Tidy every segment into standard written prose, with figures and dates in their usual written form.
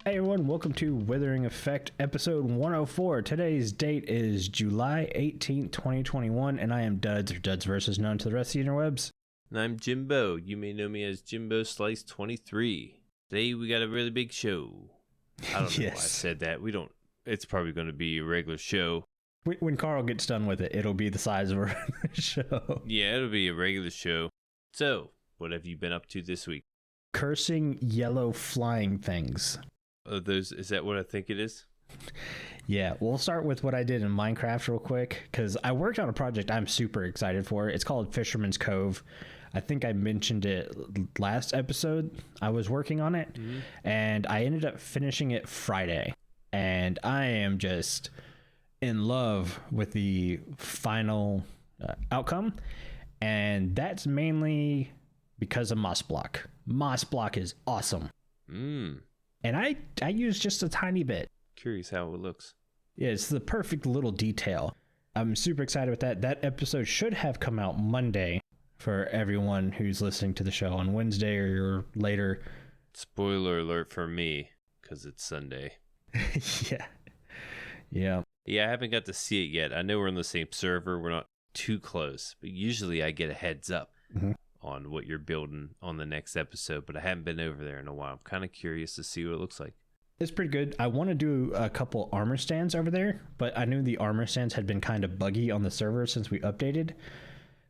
Hey everyone, welcome to Withering Effect episode 104. Today's date is July 18th, 2021, and I am Duds, or Duds versus known to the rest of the interwebs. And I'm Jimbo. You may know me as Jimbo Slice 23. Today we got a really big show. I don't know why I said that. It's probably going to be a regular show. When Carl gets done with it, it'll be the size of a show. Yeah, it'll be a regular show. So, what have you been up to this week? Cursing yellow flying things. Is that what I think it is? Yeah, we'll start with what I did in Minecraft real quick, because I worked on a project I'm super excited for. It's called Fisherman's Cove. I think I mentioned it last episode. I was working on it, and I ended up finishing it Friday. And I am just in love with the final outcome, and that's mainly because of Moss Block. Moss Block is awesome. And I used just a tiny bit. Curious how it looks. Yeah, it's the perfect little detail. I'm super excited with that. That episode should have come out Monday for everyone who's listening to the show on Wednesday or later. Spoiler alert for me, because it's Sunday. Yeah, I haven't got to see it yet. I know we're on the same server. We're not too close, but usually I get a heads up on what you're building on the next episode, but I haven't been over there in a while. I'm kind of curious to see what it looks like. It's pretty good. I want to do a couple armor stands over there, but I knew the armor stands had been kind of buggy on the server since we updated.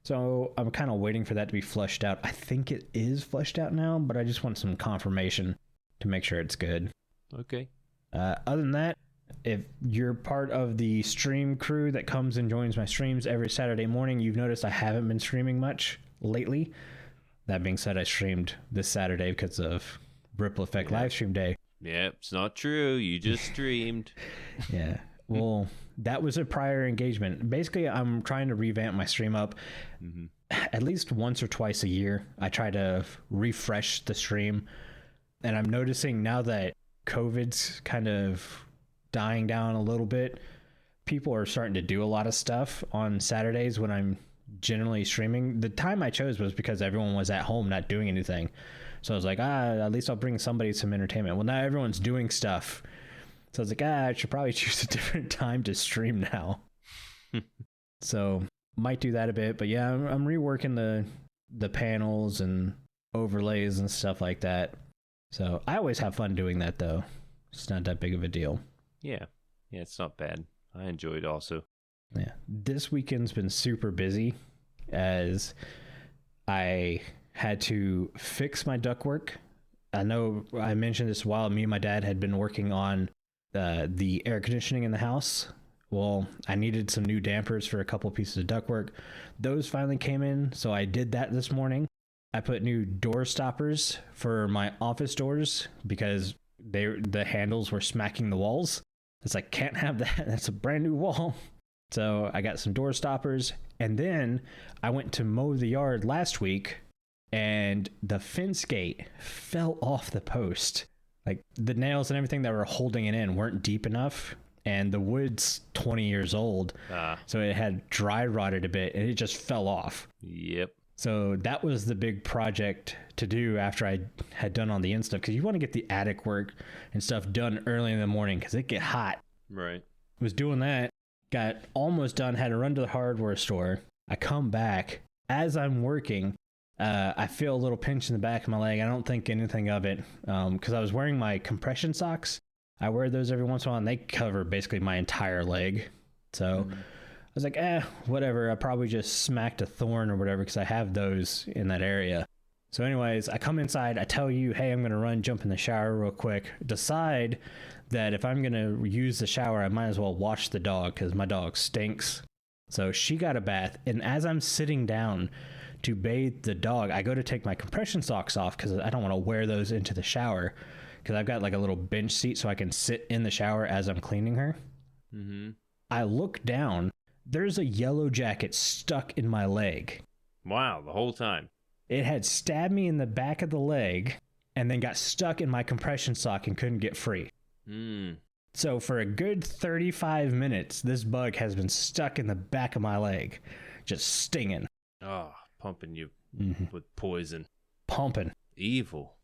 So I'm kind of waiting for that to be fleshed out. I think it is fleshed out now, but I just want some confirmation to make sure it's good. Okay. Other than that, if you're part of the stream crew that comes and joins my streams every Saturday morning, you've noticed I haven't been streaming much lately. That being said, I streamed this Saturday because of Ripple Effect live stream day. Yeah, it's not true. You just streamed. Yeah. Well, that was a prior engagement. Basically, I'm trying to revamp my stream up at least once or twice a year. I try to refresh the stream. And I'm noticing now that COVID's kind of dying down a little bit, people are starting to do a lot of stuff on Saturdays when I'm generally streaming. The time I chose was because everyone was at home not doing anything. So I was like, at least I'll bring somebody some entertainment. Well, now everyone's doing stuff. So I was like, I should probably choose a different time to stream now. So might do that a bit. But yeah, I'm reworking the panels and overlays and stuff like that. So I always have fun doing that, though. It's not that big of a deal. Yeah, it's not bad. I enjoy it also. Yeah, this weekend's been super busy as I had to fix my ductwork. I know I mentioned this while me and my dad had been working on the air conditioning in the house. Well, I needed some new dampers for a couple pieces of ductwork. Those finally came in, so I did that this morning. I put new door stoppers for my office doors because the handles were smacking the walls. It's like, can't have that. That's a brand new wall. So I got some door stoppers, and then I went to mow the yard last week, and the fence gate fell off the post. Like, the nails and everything that were holding it in weren't deep enough, and the wood's 20 years old, so it had dry rotted a bit, and it just fell off. Yep. So that was the big project to do after I had done all the in stuff, because you want to get the attic work and stuff done early in the morning because it get hot. Right. Was doing that, got almost done, had to run to the hardware store. I come back. As I'm working, I feel a little pinch in the back of my leg. I don't think anything of it because I was wearing my compression socks. I wear those every once in a while, and they cover basically my entire leg. So I was like, whatever. I probably just smacked a thorn or whatever because I have those in that area. So anyways, I come inside. I tell you, hey, I'm going to jump in the shower real quick. Decide that if I'm going to use the shower, I might as well wash the dog because my dog stinks. So she got a bath. And as I'm sitting down to bathe the dog, I go to take my compression socks off because I don't want to wear those into the shower because I've got like a little bench seat so I can sit in the shower as I'm cleaning her. I look down. There's a yellow jacket stuck in my leg. Wow, the whole time. It had stabbed me in the back of the leg and then got stuck in my compression sock and couldn't get free. So for a good 35 minutes, this bug has been stuck in the back of my leg, just stinging. Oh, pumping you with poison. Pumping. Evil.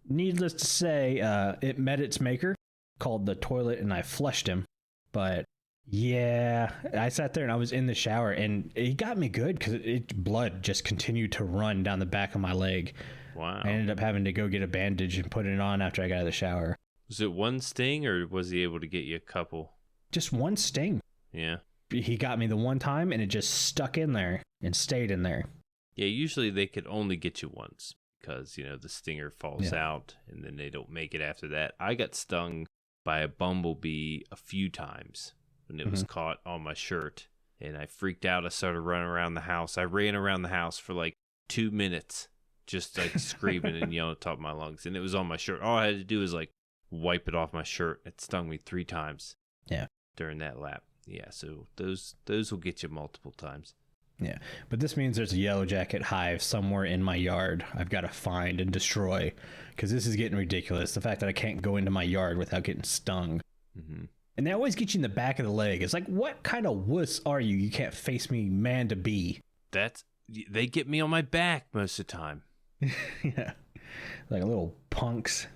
needless to say, it met its maker, called the toilet, and I flushed him. But yeah, I sat there and I was in the shower, and it got me good because blood just continued to run down the back of my leg. Wow. I ended up having to go get a bandage and put it on after I got out of the shower. Was it one sting, or was he able to get you a couple? Just one sting. Yeah. He got me the one time, and it just stuck in there and stayed in there. Yeah, usually they could only get you once because, the stinger falls out and then they don't make it after that. I got stung by a bumblebee a few times when it was caught on my shirt, and I freaked out. I started running around the house. I ran around the house for like 2 minutes, just like screaming and yelling at the top of my lungs, and it was on my shirt. All I had to do was like wipe it off my shirt. It stung me 3 times during that lap. Yeah, so those will get you multiple times. Yeah, but this means there's a yellow jacket hive somewhere in my yard I've got to find and destroy, because this is getting ridiculous. The fact that I can't go into my yard without getting stung. Mm-hmm. And they always get you in the back of the leg. It's like, what kind of wuss are you? You can't face me man to be. They get me on my back most of the time. Yeah, like little punks.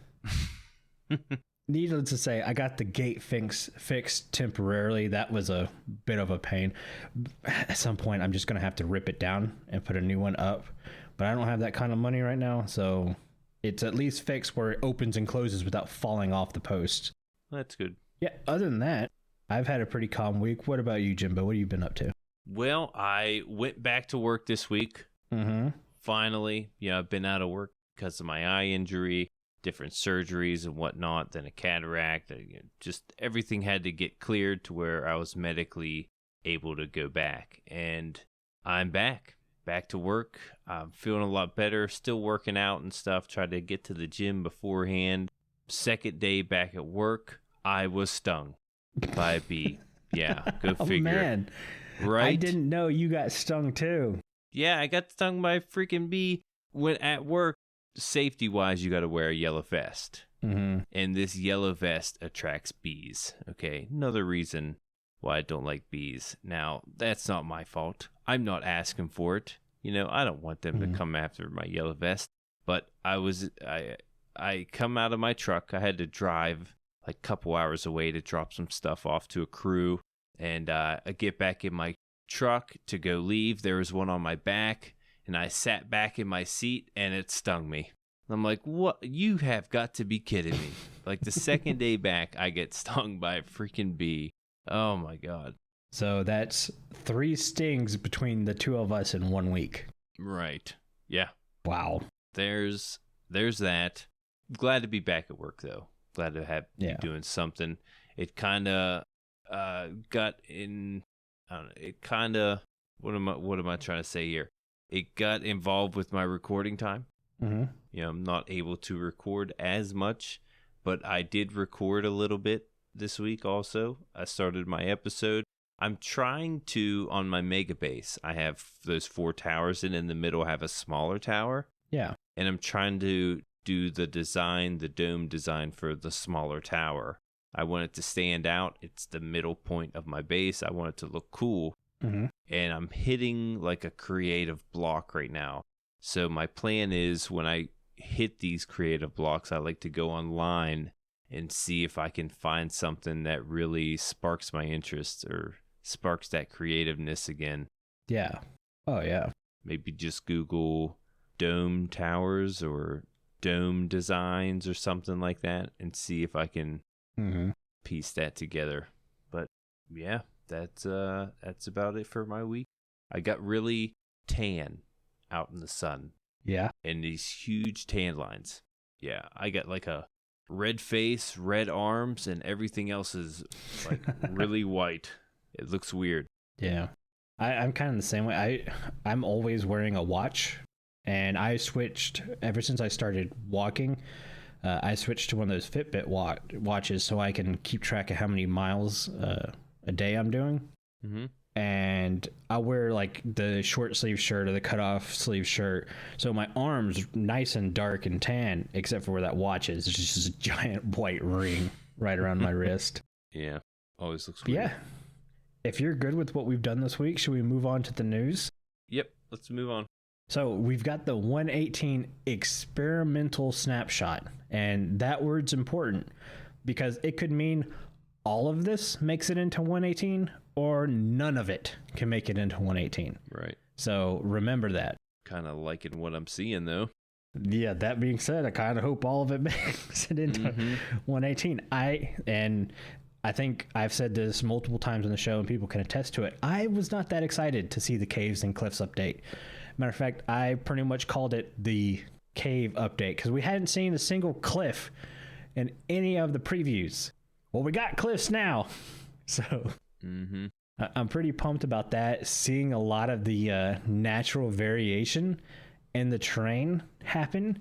Needless to say, I got the gate fixed temporarily. That was a bit of a pain. At some point, I'm just going to have to rip it down and put a new one up. But I don't have that kind of money right now, so it's at least fixed where it opens and closes without falling off the post. That's good. Yeah, other than that, I've had a pretty calm week. What about you, Jimbo? What have you been up to? Well, I went back to work this week. Mm-hmm. Finally. I've been out of work because of my eye injury, different surgeries and whatnot, then a cataract. Just everything had to get cleared to where I was medically able to go back. And I'm back to work. I'm feeling a lot better, still working out and stuff. Tried to get to the gym beforehand. Second day back at work, I was stung by a bee. Yeah, go figure. Oh, man. Right? I didn't know you got stung too. Yeah, I got stung by a freaking bee when at work. Safety wise, you got to wear a yellow vest. Mm-hmm. And this yellow vest attracts bees. Okay, another reason why I don't like bees. Now, that's not my fault. I'm not asking for it. I don't want them to come after my yellow vest. But I come out of my truck. I had to drive like a couple hours away to drop some stuff off to a crew. And I get back in my truck to go leave. There was one on my back. And I sat back in my seat, and it stung me. I'm like, what? You have got to be kidding me. Like, the second day back, I get stung by a freaking bee. Oh, my God. So that's 3 stings between the two of us in 1 week. Right. Yeah. Wow. There's that. Glad to be back at work, though. Glad to have you doing something. It kind of got in... I don't know. It kind of... What am I trying to say here? It got involved with my recording time. Mm-hmm. I'm not able to record as much, but I did record a little bit this week also. I started my episode. I'm trying to, on my mega base, I have those 4 towers, and in the middle I have a smaller tower. Yeah. And I'm trying to do the dome design for the smaller tower. I want it to stand out. It's the middle point of my base. I want it to look cool. Mm-hmm. And I'm hitting like a creative block right now. So my plan is when I hit these creative blocks, I like to go online and see if I can find something that really sparks my interest or sparks that creativeness again. Yeah. Oh, yeah. Maybe just Google dome towers or dome designs or something like that and see if I can piece that together. But yeah. That's about it for my week. I got really tan out in the sun. Yeah. And these huge tan lines. Yeah, I got like a red face, red arms, and everything else is like really white. It looks weird. Yeah. I'm kind of the same way. I'm always wearing a watch, and I switched ever since I started walking. I switched to one of those Fitbit watches so I can keep track of how many miles a day I'm doing. Mm-hmm. And I wear like the short sleeve shirt or the cut off sleeve shirt, so my arms nice and dark and tan, except for where that watch is. It's just a giant white ring right around my wrist. Yeah, always looks weird. Yeah. If you're good with what we've done this week, should we move on to the news? Yep, let's move on. So we've got the 118 experimental snapshot, and that word's important because it could mean all of this makes it into 118 or none of it can make it into 118. Right. So remember that. Kind of liking what I'm seeing, though. Yeah, that being said, I kind of hope all of it makes it into 118. I think I've said this multiple times on the show and people can attest to it. I was not that excited to see the Caves and Cliffs update. Matter of fact, I pretty much called it the cave update because we hadn't seen a single cliff in any of the previews. Well, we got cliffs now. So I'm pretty pumped about that. Seeing a lot of the natural variation in the terrain happen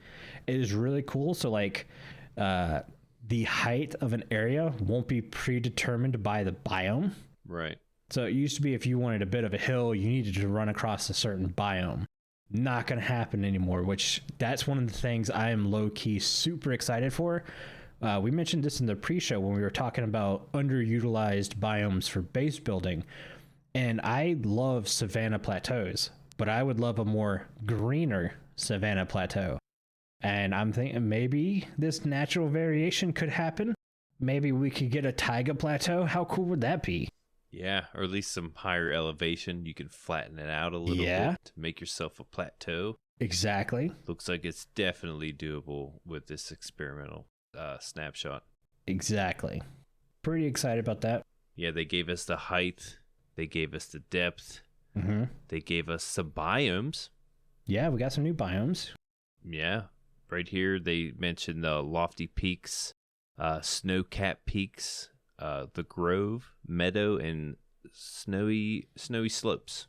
is really cool. So like the height of an area won't be predetermined by the biome. Right. So it used to be if you wanted a bit of a hill, you needed to run across a certain biome. Not going to happen anymore, which that's one of the things I am low-key super excited for. We mentioned this in the pre-show when we were talking about underutilized biomes for base building. And I love savanna plateaus, but I would love a more greener savanna plateau. And I'm thinking maybe this natural variation could happen. Maybe we could get a taiga plateau. How cool would that be? Yeah, or at least some higher elevation. You can flatten it out a little bit to make yourself a plateau. Exactly. Looks like it's definitely doable with this experimental snapshot. Exactly. Pretty excited about that. Yeah, they gave us the height. They gave us the depth. Mm-hmm. They gave us some biomes. Yeah, we got some new biomes. Yeah. Right here, they mentioned the lofty peaks, snow-capped peaks, the grove, meadow, and snowy slopes.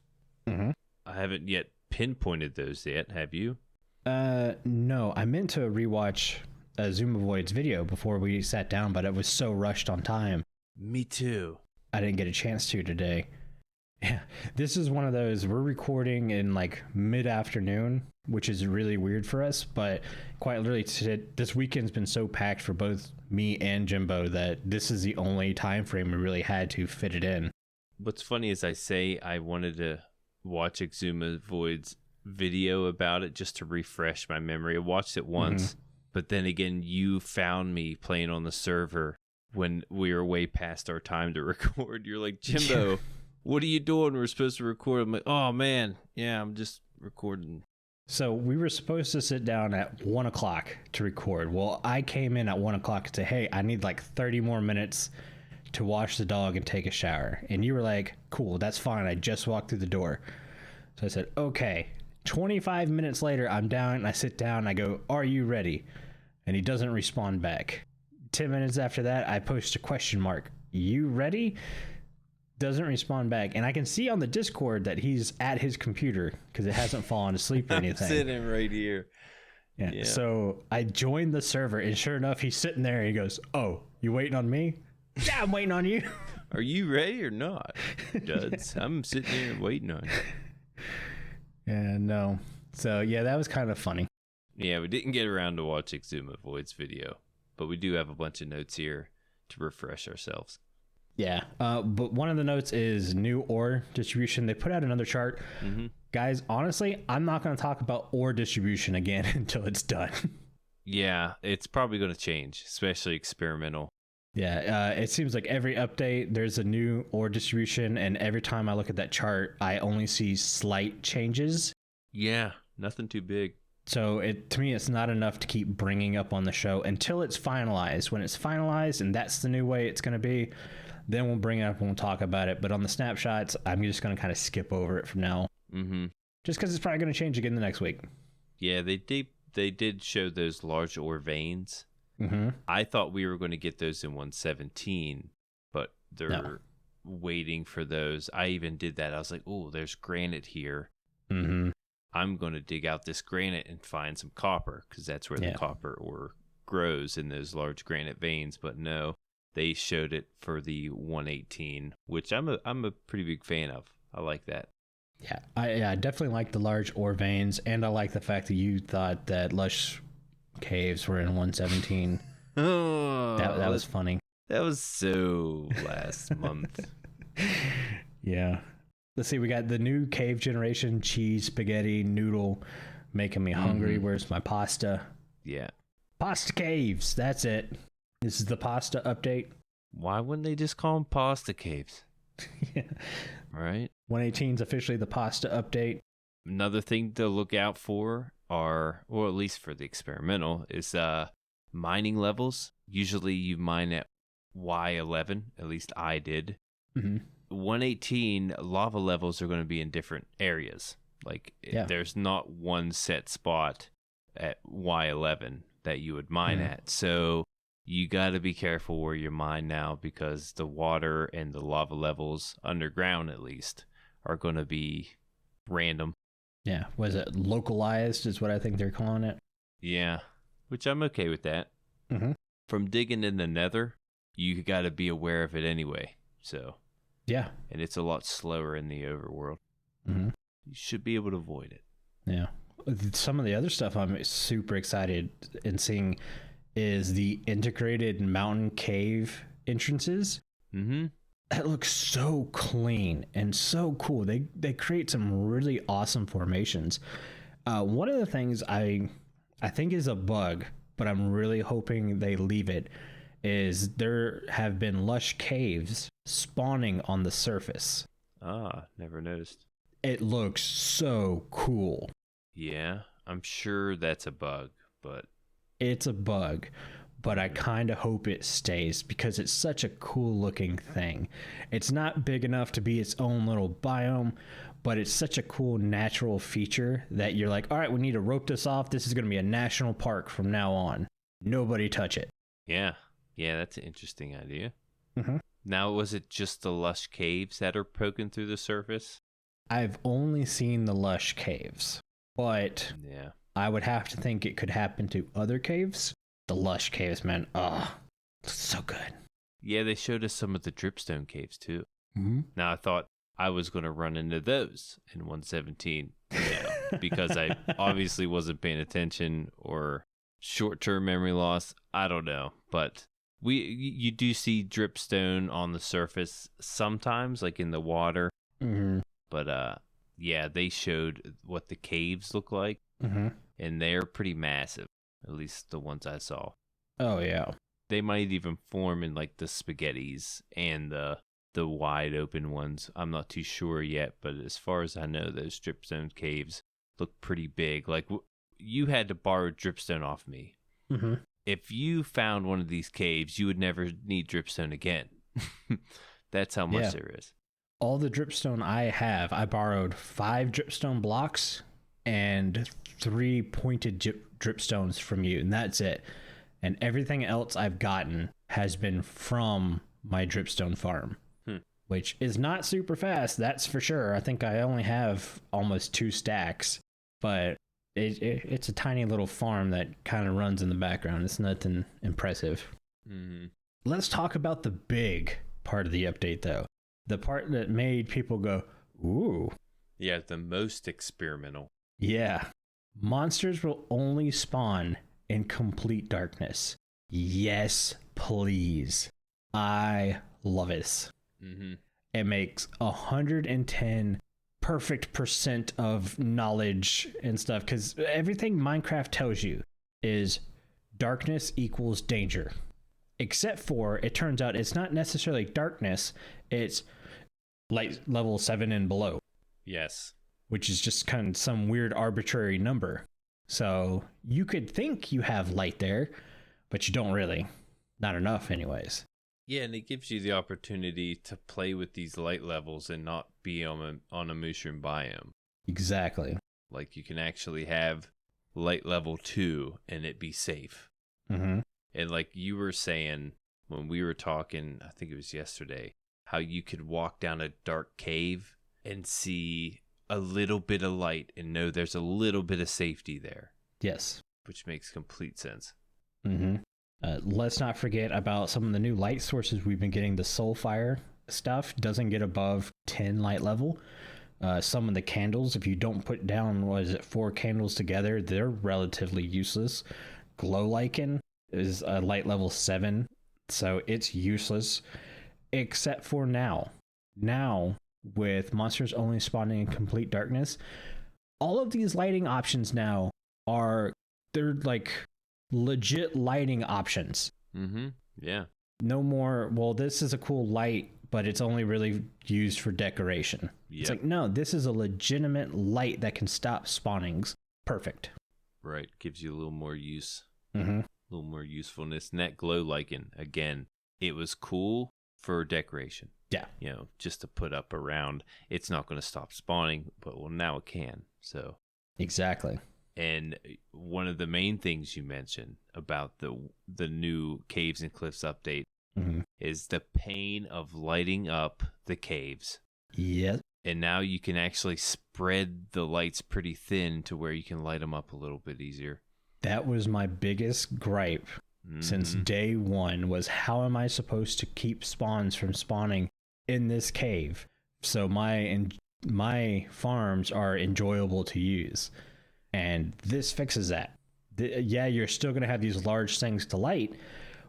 Mm-hmm. I haven't yet pinpointed those yet. Have you? No. I meant to rewatch Zoomovoid's video before we sat down, but it was so rushed on time. Me too. I didn't get a chance to today. Yeah, this is one of those, we're recording in like mid-afternoon, which is really weird for us, but quite literally today, this weekend's been so packed for both me and Jimbo that this is the only time frame we really had to fit it in. What's funny is I say I wanted to watch Exuma Void's video about it just to refresh my memory. I watched it once, but then again, you found me playing on the server when we were way past our time to record. You're like, Jimbo, what are you doing? We're supposed to record. I'm like, oh man, yeah, I'm just recording. So we were supposed to sit down at 1 o'clock to record. Well, I came in at 1 o'clock and said, hey, I need like 30 more minutes to wash the dog and take a shower. And you were like, cool, that's fine. I just walked through the door. So I said, okay. 25 minutes later, I'm down and I sit down and I go, are you ready? And he doesn't respond back. 10 minutes after that, I post a question mark. You ready? Doesn't respond back. And I can see on the Discord that he's at his computer because it hasn't fallen asleep or anything. I'm sitting right here. Yeah. So I joined the server and sure enough, he's sitting there and he goes, oh, you waiting on me? Yeah, I'm waiting on you. Are you ready or not, Duds? I'm sitting here waiting on you. Yeah, no. So yeah, that was kind of funny. Yeah, we didn't get around to watch Exuma Void's video, but we do have a bunch of notes here to refresh ourselves. Yeah, but one of the notes is new ore distribution. They put out another chart. Guys, honestly, I'm not going to talk about ore distribution again until it's done. Yeah, it's probably going to change, especially experimental. Yeah, it seems like every update, there's a new ore distribution, and every time I look at that chart, I only see slight changes. Yeah, nothing too big. So to me, it's not enough to keep bringing up on the show until it's finalized. When it's finalized and that's the new way it's going to be, then we'll bring it up and we'll talk about it. But on the snapshots, I'm just going to kind of skip over it from now. Just because it's probably going to change again the next week. Yeah, they did show those large ore veins. I thought we were going to get those in 117, but they're waiting for those. I even did that. I was like, oh, there's granite here. I'm going to dig out this granite and find some copper because that's where the copper ore grows in those large granite veins. But no, they showed it for the 118, which I'm a pretty big fan of. I like that. Yeah, I definitely like the large ore veins, and I like the fact that you thought that Lush Caves were in 117. Oh, that was funny. That was so last month. Yeah. Let's see, we got the new cave generation, cheese, spaghetti, noodle, making me hungry. Where's my pasta? Yeah. Pasta caves, that's it. This is the pasta update. Why wouldn't they just call them pasta caves? Yeah. Right? 118 is officially the pasta update. Another thing to look out for are, or at least for the experimental, is mining levels. Usually you mine at Y11, at least I did. 118 lava levels are going to be in different areas. Like there's not one set spot at Y11 that you would mine at. So you got to be careful where you mine now, because the water and the lava levels, underground at least, are going to be random. Yeah, was it localized is what I think they're calling it. Yeah, which I'm okay with that. From digging in the nether, you got to be aware of it anyway. So yeah, and it's a lot slower in the overworld. You should be able to avoid it. Yeah. Some of the other stuff I'm super excited in seeing is the integrated mountain cave entrances. That looks so clean and so cool. They create some really awesome formations. One of the things I think is a bug, but I'm really hoping they leave it, is there have been lush caves spawning on the surface. Never noticed. It looks so cool. Yeah, I'm sure that's a bug, but... It's a bug, but I kind of hope it stays, because it's such a cool looking thing. It's not big enough to be its own little biome, but it's such a cool natural feature that you're like, all right, we need to rope this off. This is going to be a national park from now on. Nobody touch it. Yeah, that's an interesting idea. Now, was it just the lush caves that are poking through the surface? I've only seen the lush caves, but I would have to think it could happen to other caves. The lush caves, man. So good. Yeah, they showed us some of the dripstone caves too. Now, I thought I was going to run into those in 117 because I obviously wasn't paying attention, or short-term memory loss. I don't know. But you do see dripstone on the surface sometimes, like in the water. But they showed what the caves look like. And they're pretty massive, at least the ones I saw. Oh, yeah. They might even form in like the spaghettis and the wide open ones. I'm not too sure yet, but as far as I know, those dripstone caves look pretty big. Like you had to borrow dripstone off me. If you found one of these caves, you would never need dripstone again. That's how much there is. All the dripstone I have, I borrowed 5 dripstone blocks and 3 pointed dripstones from you, and that's it. And everything else I've gotten has been from my dripstone farm, which is not super fast, that's for sure. I think I only have almost 2 stacks, but it's a tiny little farm that kind of runs in the background. It's nothing impressive. Let's talk about the big part of the update, though. The part that made people go, ooh. Yeah, the most experimental. Yeah. Monsters will only spawn in complete darkness. Yes, please. I love this. It makes 110 perfect % of knowledge and stuff, because everything Minecraft tells you is darkness equals danger. Except for, it turns out it's not necessarily darkness, it's light level 7 and below. Yes. Which is just kind of some weird arbitrary number. So you could think you have light there, but you don't really. Not enough anyways. Yeah, and it gives you the opportunity to play with these light levels and not be on a mushroom biome. Exactly. Like you can actually have light level 2 and it be safe. And like you were saying when we were talking, I think it was yesterday, how you could walk down a dark cave and see a little bit of light and know there's a little bit of safety there. Yes. Which makes complete sense. Let's not forget about some of the new light sources we've been getting. The Soulfire stuff doesn't get above 10 light level. Some of the candles, if you don't put down, 4 candles together, they're relatively useless. Glow Lichen is a light level 7, so it's useless. Except for now. Now, with monsters only spawning in complete darkness. All of these lighting options now they're like legit lighting options. Mm-hmm. Yeah. No more, well, this is a cool light, but it's only really used for decoration. Yep. It's like, no, this is a legitimate light that can stop spawnings. Perfect. Right. Gives you a little more use. Mm-hmm. A little more usefulness. And that glow lichen, again, it was cool for decoration. Yeah. Just to put up around. It's not going to stop spawning, but well, now it can. So. Exactly. And one of the main things you mentioned about the new Caves and Cliffs update is the pain of lighting up the caves. Yes. And now you can actually spread the lights pretty thin to where you can light them up a little bit easier. That was my biggest gripe since day one, was how am I supposed to keep spawns from spawning in this cave so my farms are enjoyable to use? And this fixes that. Yeah, you're still going to have these large things to light,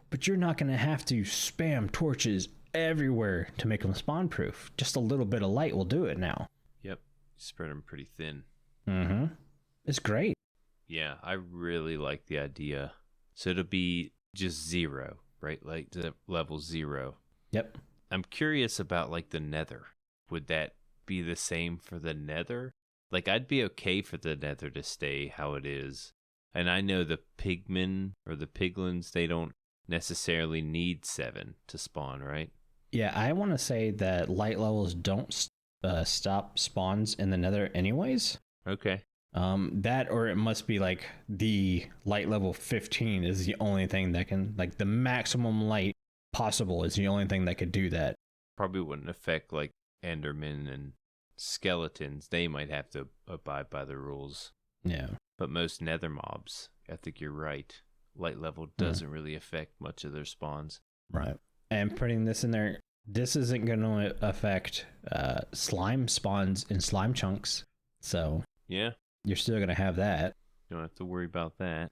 but you're not going to have to spam torches everywhere to make them spawn proof. Just a little bit of light will do it now. Yep. Spread them pretty thin. Mm-hmm. It's great. Yeah, I really like the idea. So it'll be just 0, right? Like level 0. Yep. I'm curious about like the nether. Would that be the same for the nether? Like, I'd be okay for the nether to stay how it is. And I know the pigmen or the piglins, they don't necessarily need 7 to spawn, right? Yeah, I want to say that light levels don't stop spawns in the nether anyways. Okay. That, or it must be like the light level 15 is the only thing that can, like the maximum light possible is the only thing that could do that. Probably wouldn't affect like endermen and skeletons. They might have to abide by the rules. Yeah. But most nether mobs, I think you're right. Light level doesn't really affect much of their spawns. Right. And putting this in there, this isn't going to affect slime spawns in slime chunks. So yeah, you're still going to have that. You don't have to worry about that.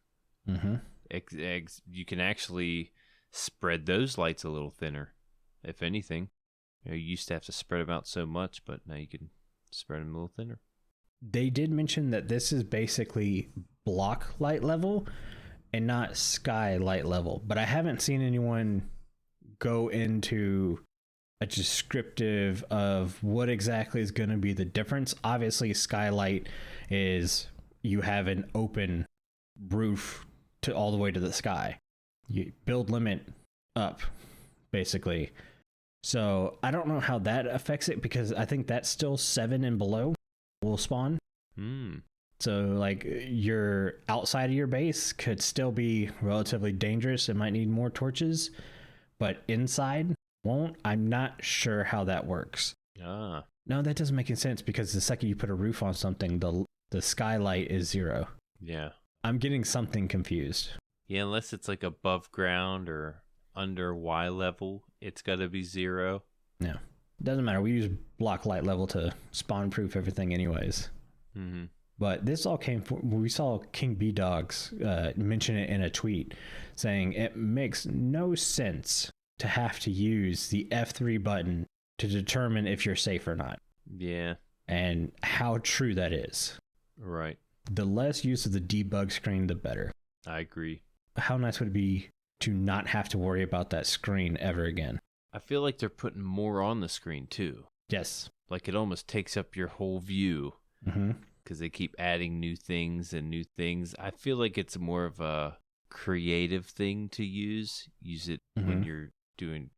Mm-hmm. You can actually spread those lights a little thinner, if anything. You used to have to spread them out so much, but now you can spread them a little thinner. They did mention that this is basically block light level and not sky light level, but I haven't seen anyone go into a descriptive of what exactly is going to be the difference. Obviously, skylight is you have an open roof to all the way to the sky. You build limit up, basically. So I don't know how that affects it, because I think that's still 7 and below will spawn. So like your outside of your base could still be relatively dangerous. It might need more torches, but inside won't. I'm not sure how that works. No, that doesn't make any sense, because the second you put a roof on something, the skylight is 0. Yeah. I'm getting something confused. Yeah, unless it's like above ground or under Y level, it's got to be 0. No, doesn't matter. We use block light level to spawn proof everything anyways. Mm-hmm. But this all came from, we saw kingbdogs mention it in a tweet saying it makes no sense to have to use the F3 button to determine if you're safe or not. Yeah. And how true that is. Right. The less use of the debug screen, the better. I agree. How nice would it be to not have to worry about that screen ever again? I feel like they're putting more on the screen too. Yes. Like it almost takes up your whole view. Mm-hmm. Because they keep adding new things and new things. I feel like it's more of a creative thing to use. Use it when you're doing,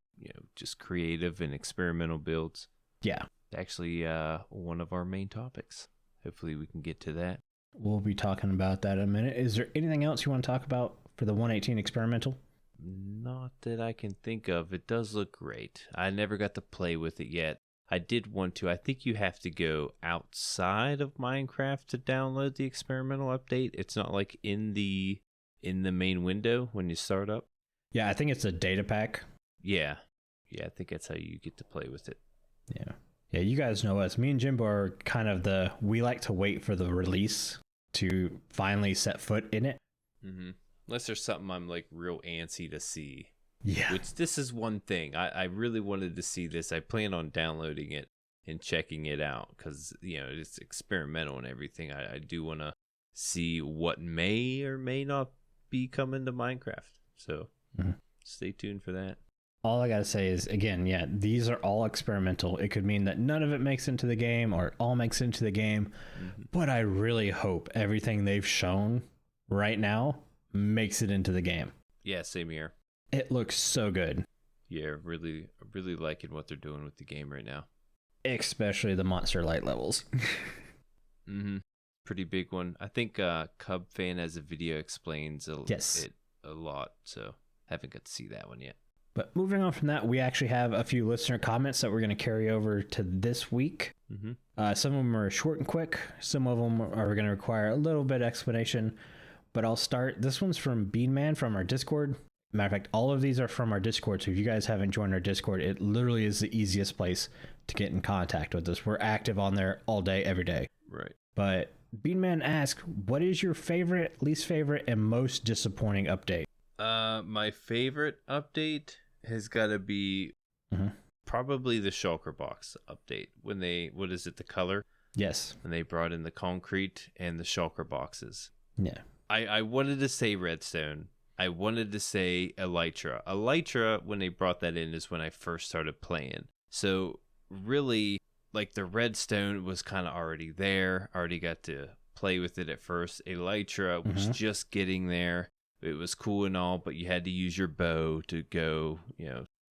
just creative and experimental builds. Yeah. Actually, one of our main topics. Hopefully we can get to that. We'll be talking about that in a minute. Is there anything else you want to talk about for the 118 experimental? Not that I can think of. It does look great. I never got to play with it yet. I did want to. I think you have to go outside of Minecraft to download the experimental update. It's not like in the main window when you start up. Yeah, I think it's a data pack. Yeah. Yeah, I think that's how you get to play with it. Yeah. Yeah, you guys know us. Me and Jimbo are kind of we like to wait for the release to finally set foot in it. Mm-hmm. Unless there's something I'm like real antsy to see. Yeah. Which this is one thing. I really wanted to see this. I plan on downloading it. and checking it out because, it's experimental and everything. I do want to see what may or may not be coming to Minecraft. So stay tuned for that. All I gotta say is, again, yeah, these are all experimental. It could mean that none of it makes into the game or it all makes into the game. But I really hope everything they've shown right now makes it into the game. Yeah, same here. It looks so good. Yeah, really liking what they're doing with the game right now. Especially the monster light levels. Pretty big one. I think Cub Fan has a video explains it a lot, so haven't got to see that one yet. But moving on from that, we actually have a few listener comments that we're going to carry over to this week. Some of them are short and quick. Some of them are going to require a little bit of explanation. But I'll start. This one's from Beanman from our Discord. Matter of fact, all of these are from our Discord. So if you guys haven't joined our Discord, it literally is the easiest place to get in contact with us. We're active on there all day, every day. Right. But Beanman asks, what is your favorite, least favorite, and most disappointing update? My favorite update has got to be probably the shulker box update. When the color? Yes. When they brought in the concrete and the shulker boxes. Yeah. I wanted to say redstone. I wanted to say elytra. Elytra, when they brought that in, is when I first started playing. So really, like, the redstone was kind of already there. Already got to play with it at first. Elytra was just getting there. It was cool and all, but you had to use your bow to go,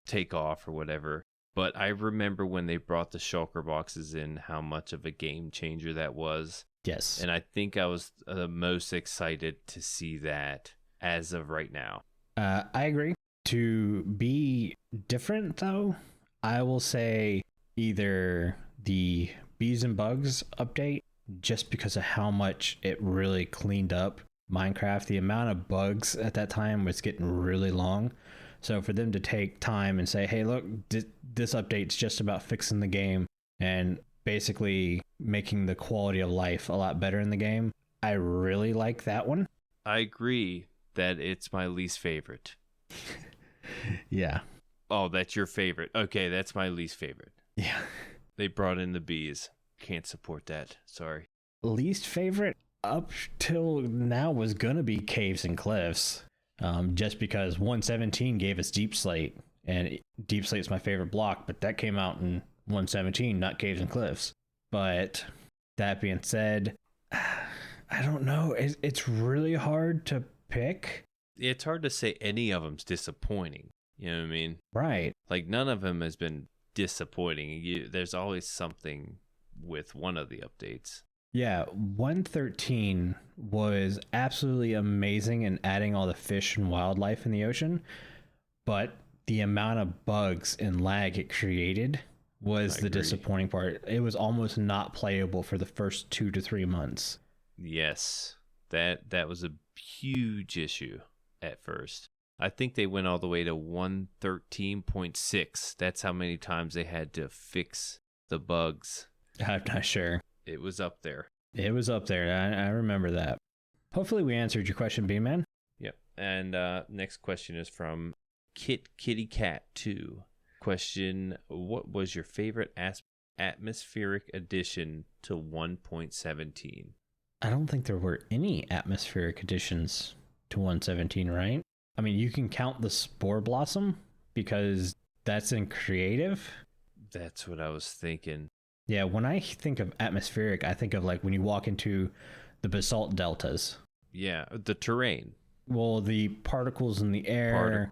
take off or whatever. But I remember when they brought the shulker boxes in, how much of a game changer that was. Yes. And I think I was the most excited to see that as of right now. I agree. To be different, though, I will say either the Bees and Bugs update, just because of how much it really cleaned up Minecraft. The amount of bugs at that time was getting really long. So for them to take time and say, hey, look, this update's just about fixing the game and basically making the quality of life a lot better in the game, I really like that one. I agree that it's my least favorite. Yeah. Oh, that's your favorite. Okay, that's my least favorite. Yeah. They brought in the bees. Can't support that. Sorry. Least favorite up till now was gonna be caves and cliffs, just because 117 gave us deep slate, and deep slate's my favorite block, but that came out in 117, not caves and cliffs. But that being said, I don't know. It's really hard to pick. It's hard to say any of them's disappointing. You know what I mean? Right. Like, none of them has been disappointing. There's always something with one of the updates. Yeah, 113 was absolutely amazing in adding all the fish and wildlife in the ocean, but the amount of bugs and lag it created was the disappointing part. It was almost not playable for the first 2 to 3 months. Yes, that was a huge issue at first. I think they went all the way to 113.6. That's how many times they had to fix the bugs. I'm not sure. It was up there. It was up there. I remember that. Hopefully we answered your question, Beanman. Yep. And next question is from Kitty Cat 2. Question, what was your favorite atmospheric addition to 1.17? I don't think there were any atmospheric additions to 117, right? I mean, you can count the Spore Blossom because that's in creative. That's what I was thinking. Yeah, when I think of atmospheric, I think of like when you walk into the basalt deltas. Yeah, the terrain. Well, the particles in the air.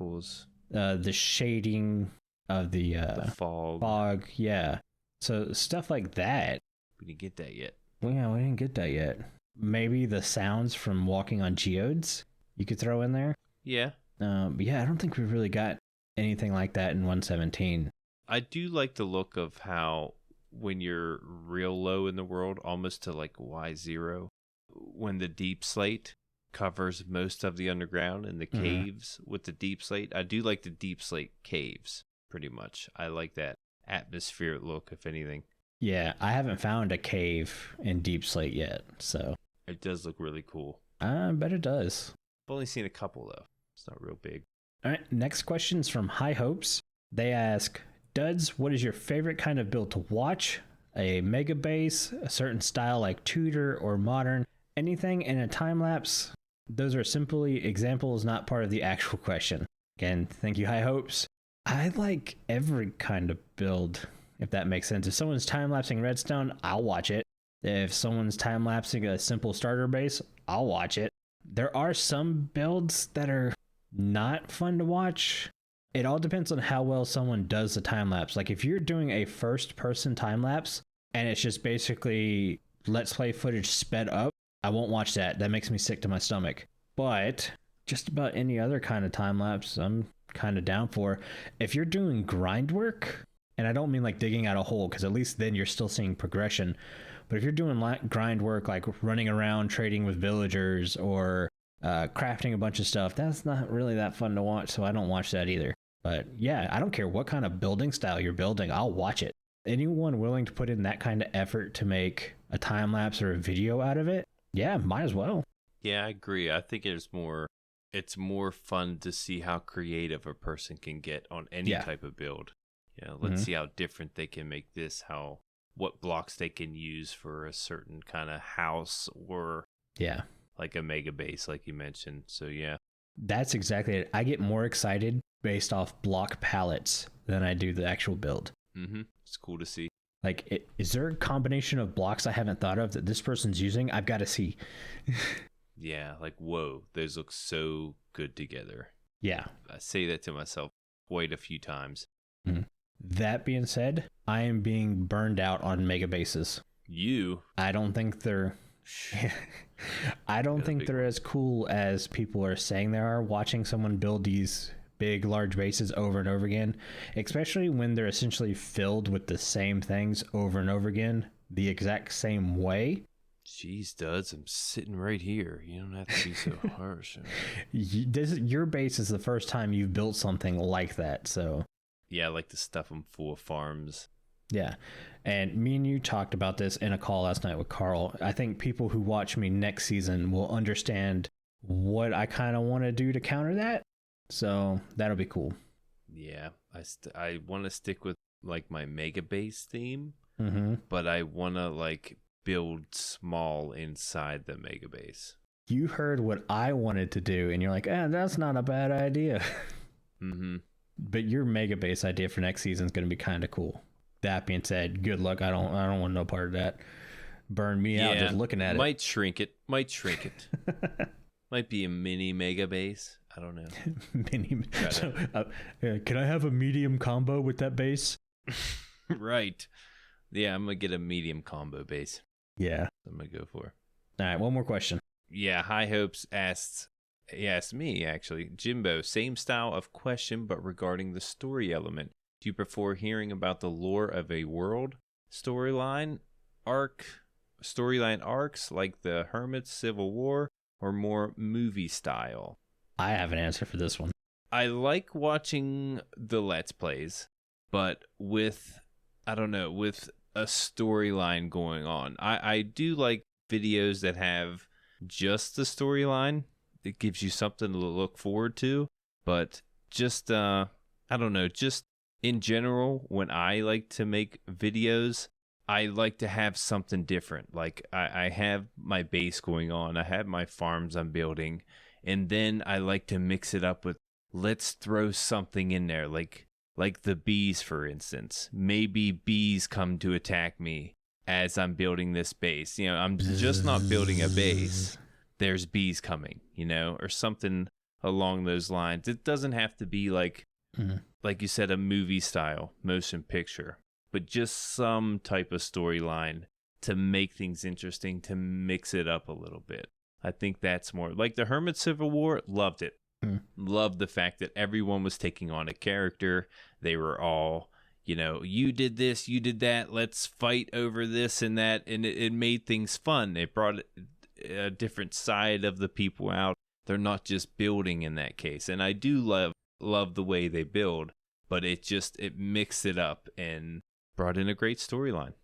The shading of the fog. Yeah. So stuff like that. We didn't get that yet. Well, yeah, we didn't get that yet. Maybe the sounds from walking on geodes you could throw in there. Yeah. But yeah, I don't think we really got anything like that in 117. I do like the look of how when you're real low in the world, almost to like Y0, when the deep slate covers most of the underground and the caves with the deep slate. I do like the deep slate caves pretty much. I like that atmospheric look, if anything. Yeah, I haven't found a cave in deep slate yet, so. It does look really cool. I bet it does. I've only seen a couple though. It's not real big. All right, next question's from High Hopes. They ask, Duds, what is your favorite kind of build to watch a mega base, a certain style like Tudor or modern, anything in a time lapse, those are simply examples, not part of the actual question. Again, thank you, High Hopes. I like every kind of build, if that makes sense. If someone's time-lapsing redstone, I'll watch it. If someone's time-lapsing a simple starter base, I'll watch it. There are some builds that are not fun to watch. It all depends on how well someone does the time-lapse. Like if you're doing a first-person time-lapse and it's just basically let's play footage sped up, I won't watch that. That makes me sick to my stomach. But just about any other kind of time-lapse, I'm kind of down for. If you're doing grind work, and I don't mean like digging out a hole, because at least then you're still seeing progression, but if you're doing grind work like running around trading with villagers or crafting a bunch of stuff, that's not really that fun to watch, so I don't watch that either. But yeah, I don't care what kind of building style you're building, I'll watch it. Anyone willing to put in that kind of effort to make a time lapse or a video out of it, yeah, might as well. Yeah, I agree. I think it's more fun to see how creative a person can get on any type of build. Yeah, let's see how different they can make this, what blocks they can use for a certain kind of house or like a mega base like you mentioned. So yeah. That's exactly it. I get more excited based off block palettes than I do the actual build. It's cool to see. Like, is there a combination of blocks I haven't thought of that this person's using? I've got to see. Yeah, like, whoa, those look so good together. Yeah. I say that to myself quite a few times. That being said, I am being burned out on mega bases. I don't think they're they're as cool as people are saying they are. Watching someone build these big, large bases over and over again, especially when they're essentially filled with the same things over and over again, the exact same way. Jeez, Duds, I'm sitting right here. You don't have to be so harsh. Your base is the first time you've built something like that, so... Yeah, I like to stuff them full of farms. Yeah, and me and you talked about this in a call last night with Carl. I think people who watch me next season will understand what I kind of want to do to counter that, so that'll be cool. Yeah, I want to stick with, like, my mega base theme, but I want to, like... build small inside the mega base. You heard what I wanted to do and you're like, that's not a bad idea. But your mega base idea for next season is going to be kind of cool. That being said, good luck. I don't want no part of that. Burn me out just looking at it. Might shrink it. Might be a mini mega base. I don't know. Mini. So, can I have a medium combo with that base? Right. Yeah, I'm gonna get a medium combo base. Yeah, I'm gonna go for. All right, one more question. Yeah, High Hopes asked me actually. Jimbo, same style of question, but regarding the story element. Do you prefer hearing about the lore of a world, storyline arcs like the Hermit's Civil War, or more movie style? I have an answer for this one. I like watching the Let's Plays, but with a storyline going on. I do like videos that have just the storyline. It gives you something to look forward to. But just, just in general, when I like to make videos, I like to have something different. Like I have my base going on. I have my farms I'm building. And then I like to mix it up with, let's throw something in there. Like the bees, for instance. Maybe bees come to attack me as I'm building this base. You know, I'm just not building a base. There's bees coming, or something along those lines. It doesn't have to be like you said, a movie style motion picture, but just some type of storyline to make things interesting, to mix it up a little bit. I think that's more like the Hermit Civil War. Loved it. Loved the fact that everyone was taking on a character. They were all, you did this, you did that, let's fight over this and that. And it made things fun. It brought a different side of the people out. They're not just building in that case. And I do love the way they build, but it mixed it up and brought in a great storyline.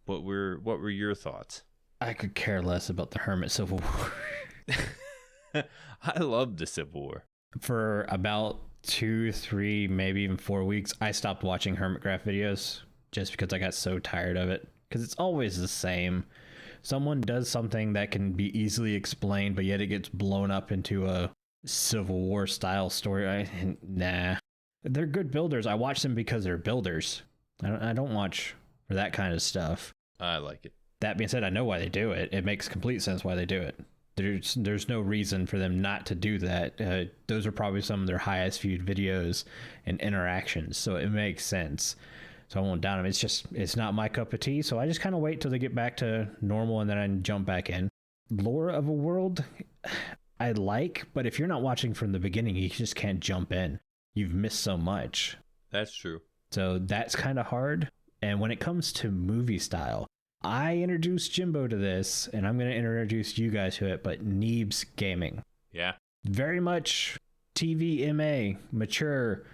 What were your thoughts? I could care less about the Hermit Civil War. I loved the Civil War. For about 2, 3, maybe even 4 weeks, I stopped watching Hermitcraft videos just because I got so tired of it. Because it's always the same. Someone does something that can be easily explained, but yet it gets blown up into a Civil War style story. Nah. They're good builders. I watch them because they're builders. I don't watch for that kind of stuff. I like it. That being said, I know why they do it. It makes complete sense why they do it. There's no reason for them not to do that. Those are probably some of their highest viewed videos and interactions, so it makes sense. So I won't down them. It's not my cup of tea, so I just kind of wait till they get back to normal and then I jump back in. Lore of a world, I like, but if you're not watching from the beginning, you just can't jump in. You've missed so much. That's true. So that's kind of hard. And when it comes to movie style, I introduced Jimbo to this, and I'm going to introduce you guys to it, but Neebs Gaming. Yeah. Very much TVMA, mature,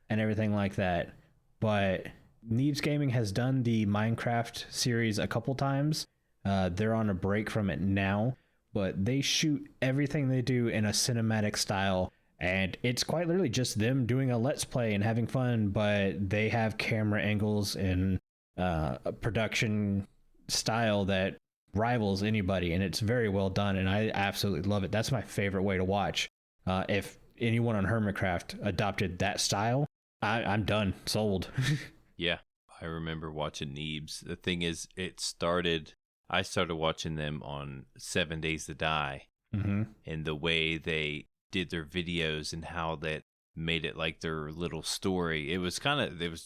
and everything like that. But Neebs Gaming has done the Minecraft series a couple times. They're on a break from it now, but they shoot everything they do in a cinematic style. And it's quite literally just them doing a let's play and having fun, but they have camera angles and a production style that rivals anybody, and it's very well done, and I absolutely love it. That's my favorite way to watch. If anyone on Hermitcraft adopted that style, I'm done. Sold. Yeah, I remember watching Neebs. The thing is, I started watching them on 7 Days to Die, and the way they did their videos and how that made it like their little story. It was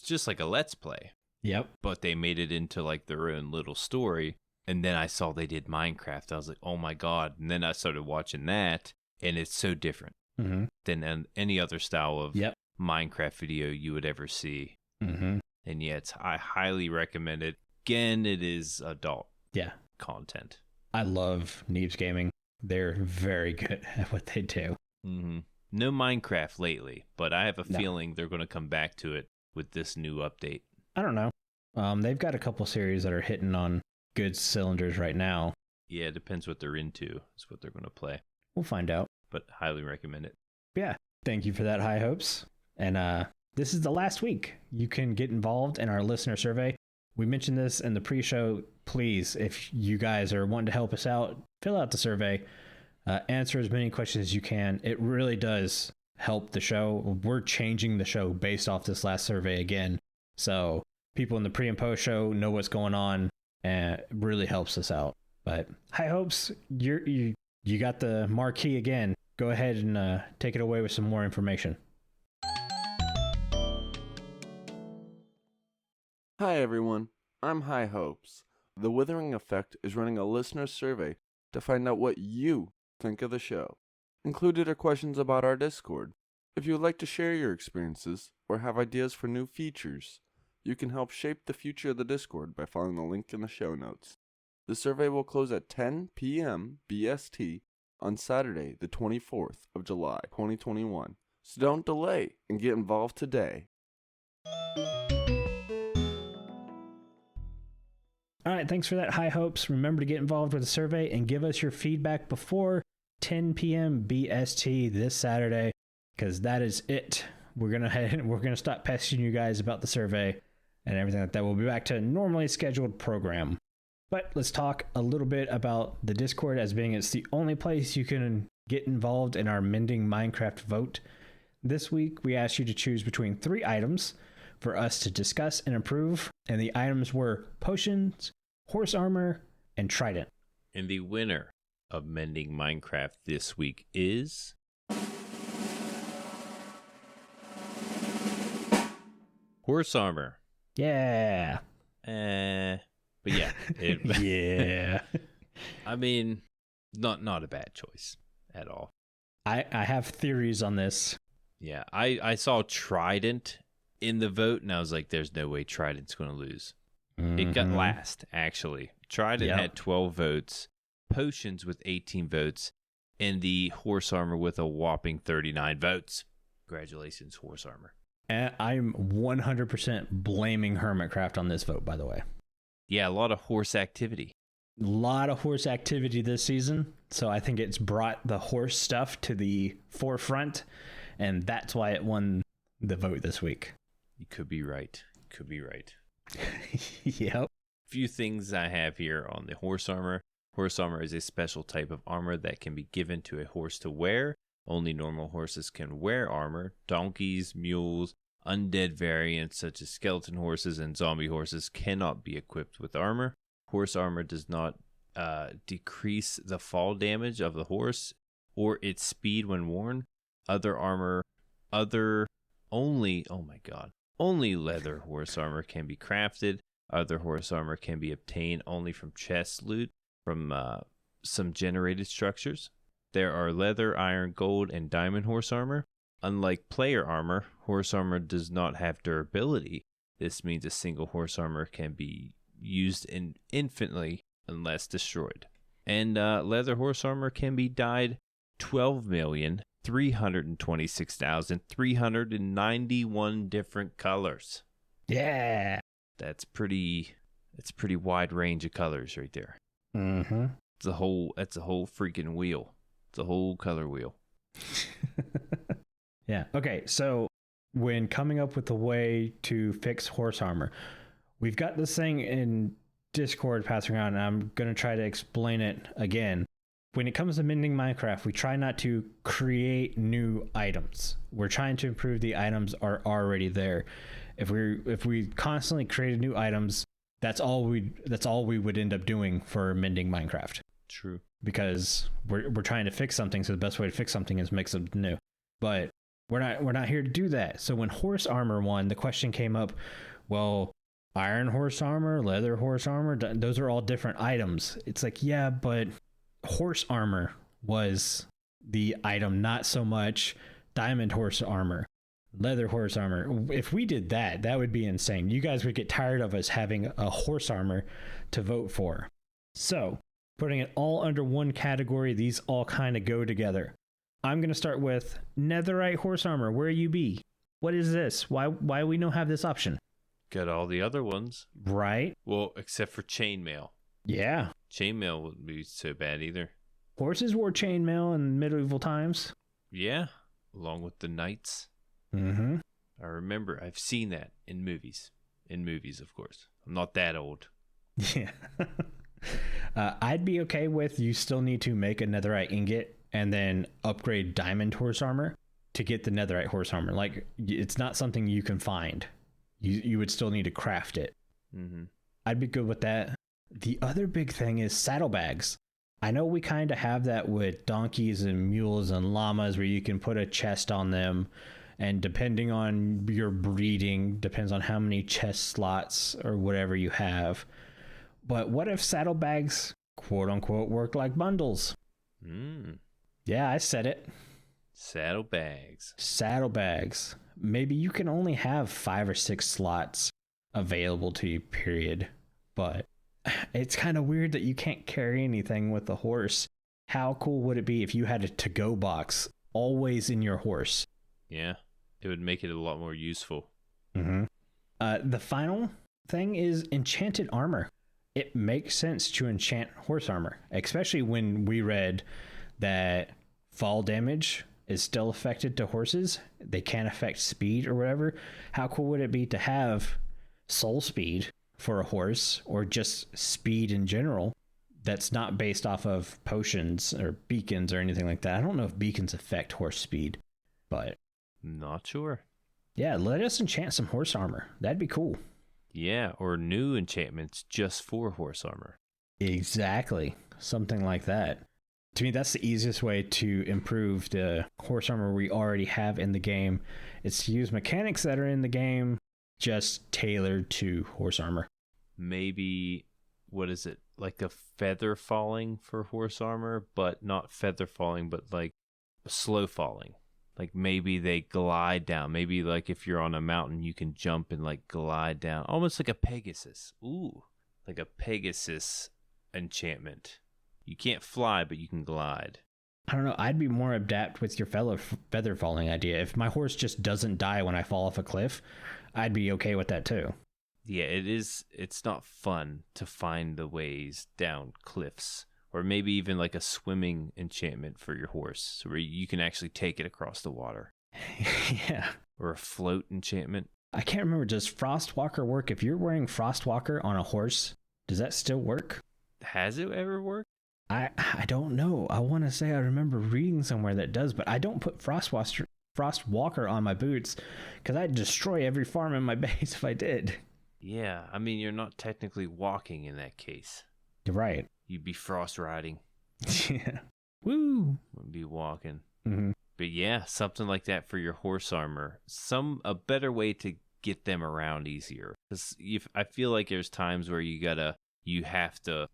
just like a let's play. Yep. But they made it into like their own little story. And then I saw they did Minecraft. I was like, oh my God. And then I started watching that, and it's so different than any other style of Minecraft video you would ever see. And yet I highly recommend it. Again, it is adult content. I love Neebs Gaming. They're very good at what they do. No Minecraft lately, but I have a feeling they're going to come back to it with this new update. I don't know. They've got a couple series that are hitting on good cylinders right now. Yeah, it depends what they're into. Is what they're going to play. We'll find out. But highly recommend it. Yeah. Thank you for that, High Hopes. And this is the last week. You can get involved in our listener survey. We mentioned this in the pre-show. Please, if you guys are wanting to help us out, fill out the survey. Answer as many questions as you can. It really does help the show. We're changing the show based off this last survey again. So people in the pre and post show know what's going on, and it really helps us out. But High Hopes, you got the marquee again. Go ahead and take it away with some more information. Hi everyone, I'm High Hopes. The Withering Effect is running a listener survey to find out what you think of the show. Included are questions about our Discord. If you would like to share your experiences or have ideas for new features, you can help shape the future of the Discord by following the link in the show notes. The survey will close at 10 p.m. BST on Saturday, the 24th of July, 2021. So don't delay and get involved today. All right, thanks for that, High Hopes. Remember to get involved with the survey and give us your feedback before 10 p.m. BST this Saturday, because that is it. We're gonna stop pestering you guys about the survey and everything like that. We'll be back to a normally scheduled program. But let's talk a little bit about the Discord, as being it's the only place you can get involved in our Mending Minecraft vote. This week, we asked you to choose between 3 items for us to discuss and improve, and the items were potions, horse armor, and trident. And the winner of Mending Minecraft this week is horse armor. Yeah. But yeah. Yeah. I mean, not a bad choice at all. I have theories on this. Yeah, I saw Trident in the vote, and I was like, there's no way Trident's going to lose. It got last, actually. Trident had 12 votes, Potions with 18 votes, and the Horse Armor with a whopping 39 votes. Congratulations, Horse Armor. And I'm 100% blaming Hermitcraft on this vote, by the way. Yeah, a lot of horse activity. A lot of horse activity this season, so I think it's brought the horse stuff to the forefront, and that's why it won the vote this week. You could be right. Could be right. Yep. Few things I have here on the horse armor. Horse armor is a special type of armor that can be given to a horse to wear. Only normal horses can wear armor. Donkeys, mules, undead variants such as skeleton horses and zombie horses cannot be equipped with armor. Horse armor does not decrease the fall damage of the horse or its speed when worn. Only leather horse armor can be crafted. Other horse armor can be obtained only from chest loot from some generated structures. There are leather, iron, gold, and diamond horse armor. Unlike player armor, horse armor does not have durability. This means a single horse armor can be used infinitely unless destroyed. And leather horse armor can be dyed 12,326,391 different colors. Yeah. That's pretty wide range of colors right there. Mm-hmm. That's a whole freaking wheel. It's a whole color wheel. Yeah. Okay, so when coming up with a way to fix horse armor, we've got this thing in Discord passing around, and I'm going to try to explain it again. When it comes to mending Minecraft, we try not to create new items. We're trying to improve the items are already there. If we constantly created new items, that's all we would end up doing for mending Minecraft. True. Because we're trying to fix something, so the best way to fix something is make something new. But we're not here to do that. So when horse armor won, the question came up, well, iron horse armor, leather horse armor, those are all different items. It's like, yeah, but horse armor was the item, not so much diamond horse armor, leather horse armor. If we did that, that would be insane. You guys would get tired of us having a horse armor to vote for. So putting it all under one category, these all kind of go together. I'm going to start with netherite horse armor. Where you be? What is this? Why we don't have this option? Got all the other ones. Right? Well, except for chainmail. Yeah. Chainmail wouldn't be so bad either. Horses wore chainmail in medieval times. Yeah, along with the knights. Mm-hmm. I remember. I've seen that in movies. In movies, of course. I'm not that old. Yeah. I'd be okay with you still need to make a netherite ingot and then upgrade diamond horse armor to get the netherite horse armor. Like, it's not something you can find. You would still need to craft it. Mm-hmm. I'd be good with that. The other big thing is saddlebags. I know we kind of have that with donkeys and mules and llamas where you can put a chest on them, and depending on your breeding, depends on how many chest slots or whatever you have. But what if saddlebags, quote unquote, work like bundles? Yeah, I said it. Saddlebags. Saddlebags. Maybe you can only have 5 or 6 slots available to you, period. But it's kind of weird that you can't carry anything with a horse. How cool would it be if you had a to-go box always in your horse? Yeah, it would make it a lot more useful. Mm-hmm. The final thing is enchanted armor. It makes sense to enchant horse armor, especially when we read that fall damage is still affected to horses. They can't affect speed or whatever. How cool would it be to have soul speed for a horse, or just speed in general, that's not based off of potions or beacons or anything like that? I don't know if beacons affect horse speed, but not sure. Yeah, let us enchant some horse armor. That'd be cool. Yeah, or new enchantments just for horse armor. Exactly. Something like that. To me, that's the easiest way to improve the horse armor we already have in the game. It's to use mechanics that are in the game, just tailored to horse armor. Maybe, what is it? Like a feather falling for horse armor, but not feather falling, but like slow falling. Like maybe they glide down. Maybe like if you're on a mountain, you can jump and like glide down. Almost like a Pegasus. Ooh, like a Pegasus enchantment. You can't fly, but you can glide. I don't know. I'd be more adept with your feather falling idea. If my horse just doesn't die when I fall off a cliff, I'd be okay with that too. Yeah, it is. It's not fun to find the ways down cliffs, or maybe even like a swimming enchantment for your horse, so where you can actually take it across the water. Yeah. Or a float enchantment. I can't remember. Does Frostwalker work? If you're wearing Frostwalker on a horse, does that still work? Has it ever worked? I don't know. I want to say I remember reading somewhere that does, but I don't put Frostwalker on my boots because I'd destroy every farm in my base if I did. Yeah, I mean, you're not technically walking in that case. You're right. You'd be frost riding. Yeah. Woo! Wouldn't be walking. Mm-hmm. But yeah, something like that for your horse armor. A better way to get them around easier. Because I feel like there's times where you have to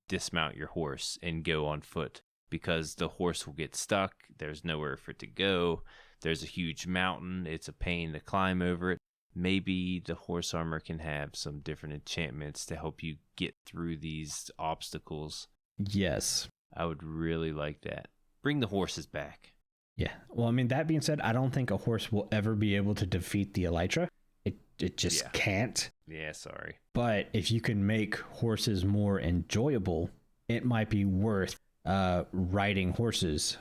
dismount your horse and go on foot because the horse will get stuck. There's nowhere for it to go. There's a huge mountain. It's a pain to climb over it. Maybe the horse armor can have some different enchantments to help you get through these obstacles. Yes. I would really like that. Bring the horses back. Yeah. Well, I mean, that being said, I don't think a horse will ever be able to defeat the elytra. It just can't. Yeah, sorry. But if you can make horses more enjoyable, it might be worth riding horses.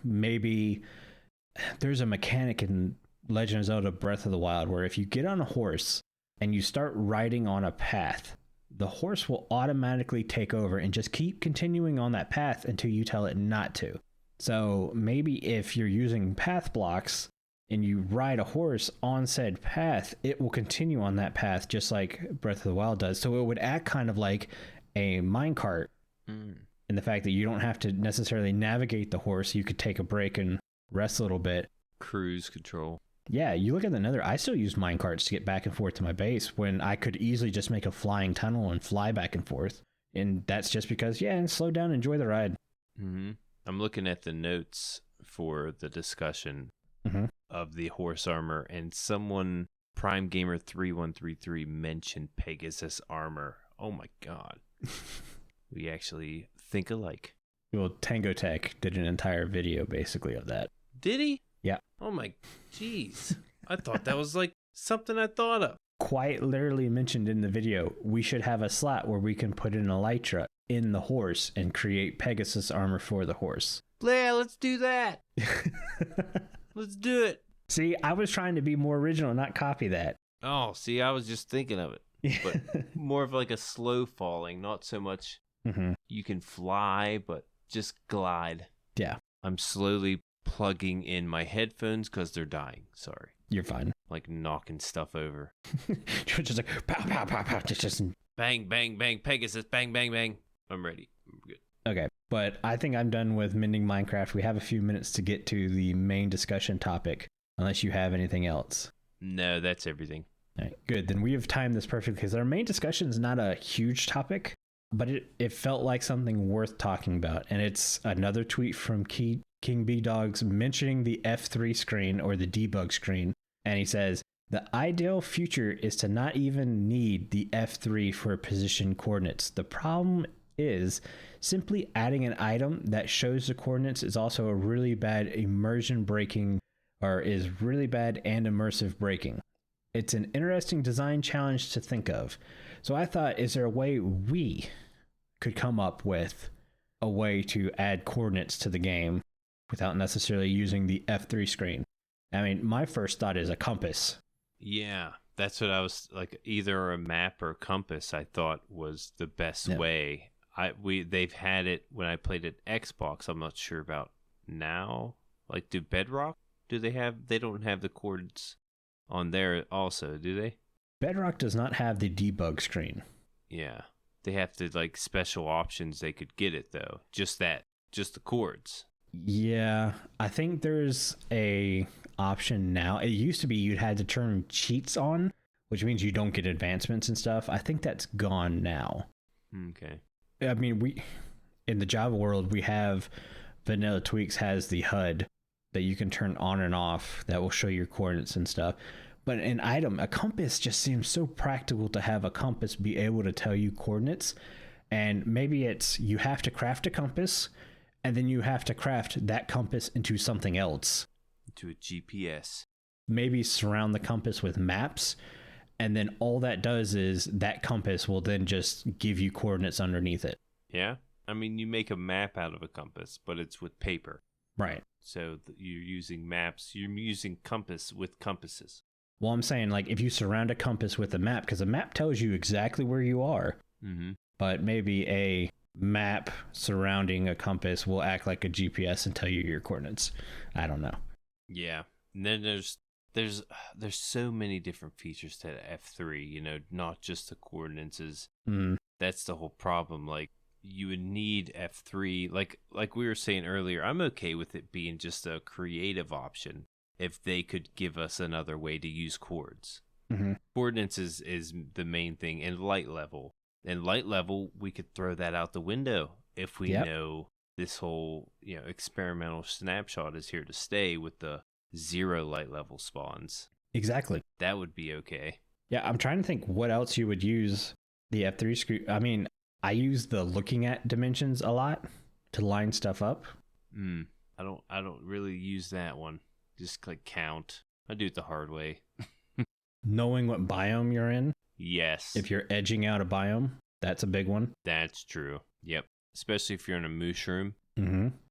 Maybe there's a mechanic in Legend of Zelda Breath of the Wild where if you get on a horse and you start riding on a path, the horse will automatically take over and just keep continuing on that path until you tell it not to. So maybe if you're using path blocks and you ride a horse on said path, it will continue on that path just like Breath of the Wild does. So it would act kind of like a minecart in the fact that you don't have to necessarily navigate the horse. You could take a break and rest a little bit. Cruise control. Yeah, you look at the Nether, I still use minecarts to get back and forth to my base when I could easily just make a flying tunnel and fly back and forth. And that's just because, and slow down, enjoy the ride. Mm-hmm. I'm looking at the notes for the discussion of the horse armor, and someone, Prime Gamer 3133, mentioned Pegasus armor. Oh my god. We actually think alike. Well, Tango Tech did an entire video basically of that. Did he? Yeah. Oh my, jeez. I thought that was like something I thought of. Quite literally mentioned in the video, we should have a slot where we can put an elytra in the horse and create Pegasus armor for the horse. Yeah, let's do that. Let's do it. See, I was trying to be more original, not copy that. Oh, see, I was just thinking of it. But more of like a slow falling, not so much you can fly, but just glide. Yeah. I'm slowly plugging in my headphones because they're dying. Sorry. You're fine. Like knocking stuff over. Just like pow, pow, pow, pow. Just bang, bang, bang, Pegasus, bang, bang, bang. I'm ready. I'm good. Okay, but I think I'm done with mending Minecraft. We have a few minutes to get to the main discussion topic, unless you have anything else. No, that's everything. All right, good. Then we have timed this perfectly because our main discussion is not a huge topic, but it felt like something worth talking about. And it's another tweet from kingbdogs mentioning the F3 screen or the debug screen. And he says, the ideal future is to not even need the F3 for position coordinates. The problem is simply adding an item that shows the coordinates is also a really bad immersion breaking, or is really bad and immersive breaking. It's an interesting design challenge to think of. So I thought, is there a way we could come up with a way to add coordinates to the game without necessarily using the F3 screen? I mean, my first thought is a compass. Yeah, that's what I was like. Either a map or compass, I thought was the best way. They've had it when I played at Xbox. I'm not sure about now. Like, do Bedrock? They don't have the coordinates on there also, do they? Bedrock does not have the debug screen. Yeah. They have to, like, special options they could get it, though. Just the chords. Yeah, I think there's a option now. It used to be you'd had to turn cheats on, which means you don't get advancements and stuff. I think that's gone now. Okay. I mean, in the Java world, we have Vanilla Tweaks has the HUD that you can turn on and off that will show your coordinates and stuff. But an item, a compass just seems so practical to have a compass be able to tell you coordinates. And maybe it's you have to craft a compass and then you have to craft that compass into something else. Into a GPS. Maybe surround the compass with maps. And then all that does is that compass will then just give you coordinates underneath it. Yeah. I mean, you make a map out of a compass, but it's with paper. Right. So you're using maps. You're using compass with compasses. Well, I'm saying, like, if you surround a compass with a map, because a map tells you exactly where you are, but maybe a map surrounding a compass will act like a GPS and tell you your coordinates. I don't know. Yeah. And then there's so many different features to F3, you know, not just the coordinates. That's the whole problem. Like, you would need F3, like we were saying earlier. I'm okay with it being just a creative option if they could give us another way to use chords. Coordinates is the main thing, and light level. And light level, we could throw that out the window if we know this whole, you know, experimental snapshot is here to stay with the 0 light level spawns. Exactly. That would be okay. Yeah, I'm trying to think what else you would use the F3 screw. I mean, I use the looking at dimensions a lot to line stuff up. I don't really use that one. Just like count. I do it the hard way. Knowing what biome you're in. Yes. If you're edging out a biome, that's a big one. That's true. Yep. Especially if you're in a mushroom.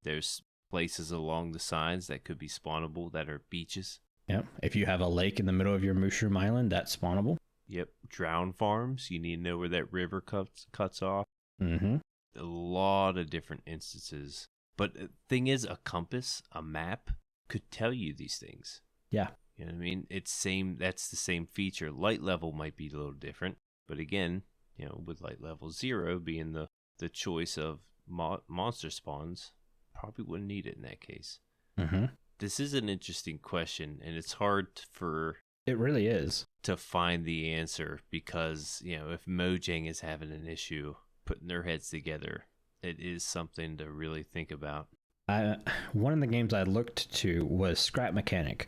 There's places along the sides that could be spawnable that are beaches. Yep. If you have a lake in the middle of your mushroom island, that's spawnable. Yep. Drown farms. You need to know where that river cuts off. A lot of different instances. But the thing is, a compass, a map, could tell you these things. Yeah. You know what I mean? That's the same feature. Light level might be a little different. But again, you know, with light level 0 being the choice of monster spawns, probably wouldn't need it in that case. This is an interesting question, and it's hard it really is to find the answer because, you know, if Mojang is having an issue putting their heads together, it is something to really think about. One of the games I looked to was Scrap Mechanic.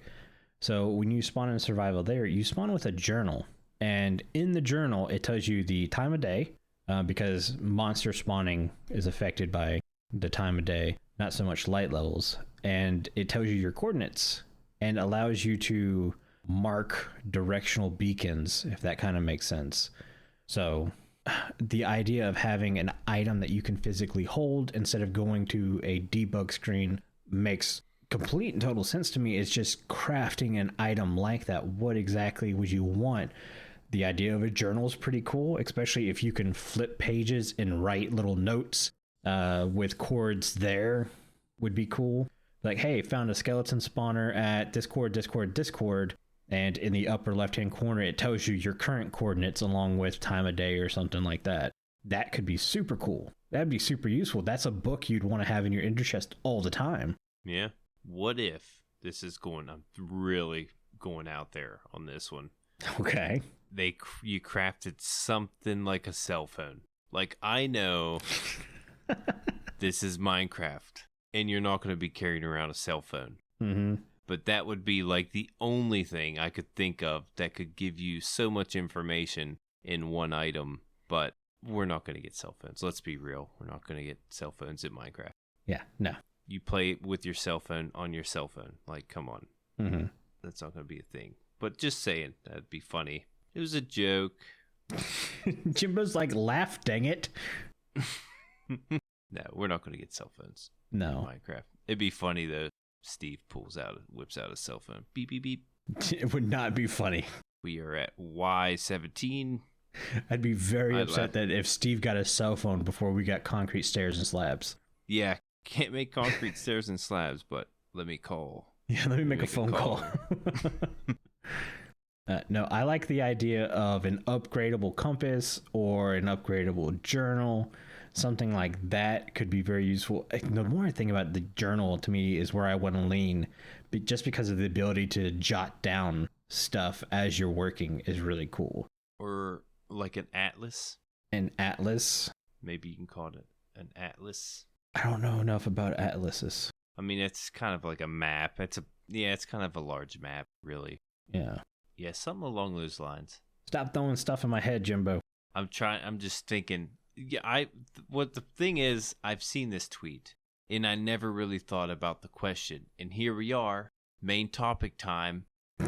So when you spawn in survival there, you spawn with a journal. And in the journal, it tells you the time of day, because monster spawning is affected by the time of day, not so much light levels. And it tells you your coordinates and allows you to mark directional beacons, if that kind of makes sense. So the idea of having an item that you can physically hold instead of going to a debug screen makes complete and total sense to me. It's just crafting an item like that. What exactly would you want? The idea of a journal is pretty cool, especially if you can flip pages and write little notes with chords there would be cool. Like, hey, found a skeleton spawner at Discord, and in the upper left-hand corner, it tells you your current coordinates along with time of day or something like that. That could be super cool. That'd be super useful. That's a book you'd want to have in your inner chest all the time. Yeah. What if I'm really going out there on this one. Okay. You crafted something like a cell phone. Like, I know this is Minecraft, and you're not going to be carrying around a cell phone. But that would be like the only thing I could think of that could give you so much information in one item. But we're not going to get cell phones. Let's be real. We're not going to get cell phones in Minecraft. Yeah, no. You play with your cell phone on your cell phone. Like, come on. That's not going to be a thing. But just saying, that'd be funny. It was a joke. Jimbo's like, laugh, dang it. No, we're not going to get cell phones. No. In Minecraft. It'd be funny though. Steve whips out a cell phone. Beep, beep, beep. It would not be funny. We are at Y17. I'd be very upset that if Steve got a cell phone before we got concrete stairs and slabs. Yeah, can't make concrete stairs and slabs, but let me call. Yeah, let me make a phone call. No, I like the idea of an upgradable compass or an upgradable journal. Something like that could be very useful. The more I think about the journal, to me, is where I want to lean. Just because of the ability to jot down stuff as you're working is really cool. Or like an atlas. An atlas? Maybe you can call it an atlas. I don't know enough about atlases. I mean, it's kind of like a map. It's kind of a large map, really. Yeah. Yeah, something along those lines. Stop throwing stuff in my head, Jimbo. I'm just thinking. Yeah, what the thing is, I've seen this tweet, and I never really thought about the question. And here we are, main topic time.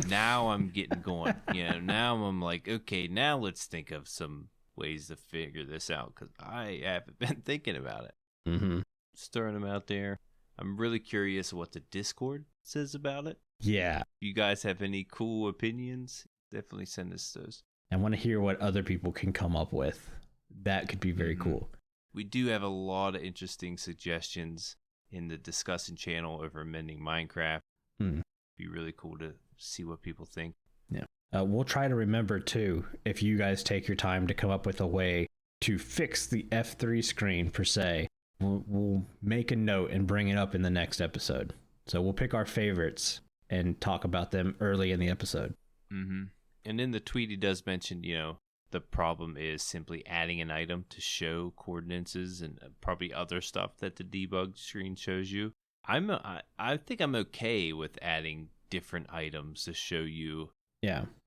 Now I'm getting going. Now I'm like, okay, now let's think of some ways to figure this out, because I haven't been thinking about it. Just throwing them out there. I'm really curious what the Discord says about it. Yeah. If you guys have any cool opinions, definitely send us those. I want to hear what other people can come up with. That could be very cool. We do have a lot of interesting suggestions in the discussion channel over Mending Minecraft. It'd be really cool to see what people think. Yeah. We'll try to remember, too, if you guys take your time to come up with a way to fix the F3 screen, per se, we'll make a note and bring it up in the next episode. So we'll pick our favorites and talk about them early in the episode. And in the tweet, he does mention, the problem is simply adding an item to show coordinates and probably other stuff that the debug screen shows you. I think I'm okay with adding different items to show you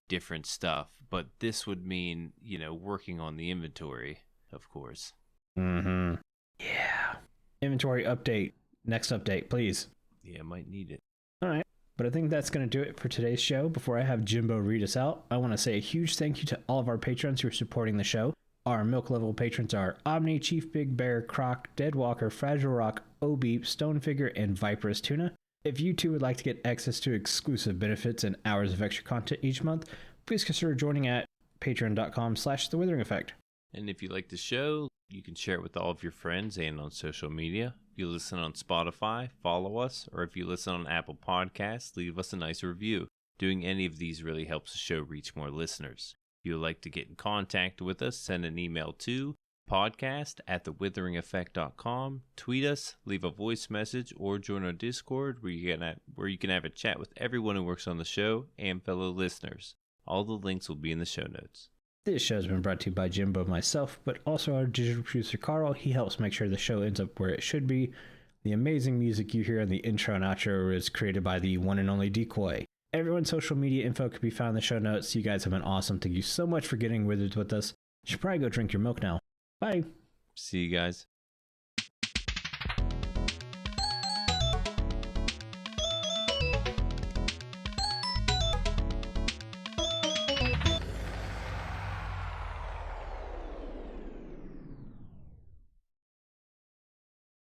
different stuff, but this would mean, working on the inventory, of course. Yeah. Inventory update. Next update, please. Yeah, might need it. All right. But I think that's going to do it for today's show. Before I have Jimbo read us out, I want to say a huge thank you to all of our patrons who are supporting the show. Our milk level patrons are Omni, Chief Big Bear, Croc, Deadwalker, Fragile Rock, Obeep, Stonefigure, and Viperous Tuna. If you too would like to get access to exclusive benefits and hours of extra content each month, please consider joining at patreon.com/The Withering Effect. And if you like the show, you can share it with all of your friends and on social media. If you listen on Spotify, follow us, or if you listen on Apple Podcasts, leave us a nice review. Doing any of these really helps the show reach more listeners. If you would like to get in contact with us, send an email to podcast@thewitheringeffect.com, tweet us, leave a voice message, or join our Discord where you can have a chat with everyone who works on the show and fellow listeners. All the links will be in the show notes. This show has been brought to you by Jimbo and myself, but also our digital producer Carl. He helps make sure the show ends up where it should be. The amazing music you hear in the intro and outro is created by the one and only Decoy. Everyone's social media info can be found in the show notes. You guys have been awesome. Thank you so much for getting withered with us. You should probably go drink your milk now. Bye. See you guys.